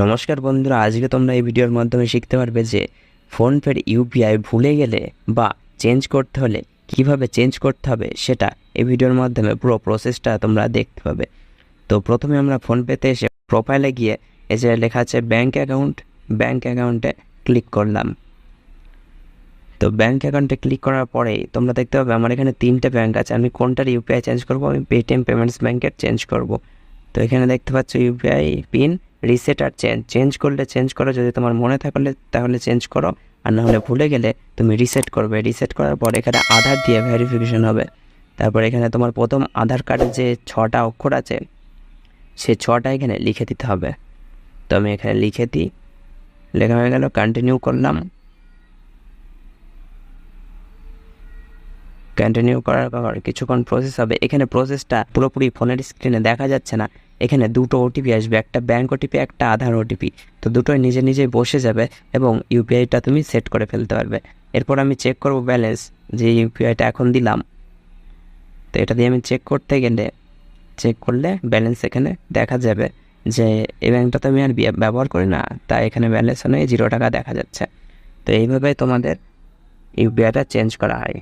নমস্কার বন্ধুরা, আজকে তোমরা এই ভিডিওর মাধ্যমে শিখতে পারবে যে ফোনপের ইউপিআই ভুলে গেলে বা চেঞ্জ করতে হলে কিভাবে চেঞ্জ করতে হবে সেটা এই ভিডিওর মাধ্যমে পুরো প্রসেসটা তোমরা দেখতে পাবে। তো প্রথমে আমরা ফোনপেতে এসে প্রোফাইলে গিয়ে এই যে লেখা আছে ব্যাঙ্ক অ্যাকাউন্টে ক্লিক করলাম। তো ব্যাঙ্ক অ্যাকাউন্টে ক্লিক করার পরেই তোমরা দেখতে পাবে আমার এখানে 3টে ব্যাঙ্ক আছে। আমি কোনটার ইউপিআই চেঞ্জ করব? আমি পেটিএম পেমেন্টস ব্যাঙ্কের চেঞ্জ করব। তো এখানে দেখতে পাচ্ছ ইউপিআই পিন রিসেট আর চেঞ্জ করলে চেঞ্জ করো, যদি তোমার মনে থাকলে তাহলে চেঞ্জ করো, আর না হলে ভুলে গেলে তুমি রিসেট করবে। রিসেট করার পর এখানে আধার দিয়ে ভেরিফিকেশন হবে। তারপর এখানে তোমার প্রথম আধার কার্ডে যে 6টা অক্ষর আছে সে 6টা এখানে লিখে দিতে হবে। তো আমি এখানে লিখে দিই, লেখা হয়ে গেল, কন্টিনিউ করলাম। কন্টিনিউ করার পর কিছুক্ষণ প্রসেস হবে। এখানে প্রসেসটা পুরোপুরি ফোনের স্ক্রিনে দেখা যাচ্ছে না। এখানে 2টো ওটিপি আসবে, একটা ব্যাঙ্ক ওটিপি, একটা আধার ওটিপি। তো দুটোই নিজে নিজেই বসে যাবে এবং ইউপিআইটা তুমি সেট করে ফেলতে পারবে। এরপর আমি চেক করব ব্যালেন্স, যে ইউপিআইটা এখন দিলাম। তো এটা দিয়ে আমি চেক করলে ব্যালেন্স এখানে দেখা যাবে যে এই ব্যাঙ্কটা তো আমি আর ব্যবহার করি না, তাই এখানে ব্যালেন্স নেই, 0 টাকা দেখা যাচ্ছে। তো এইভাবে তোমাদের ইউপিআইটা চেঞ্জ করা হয়।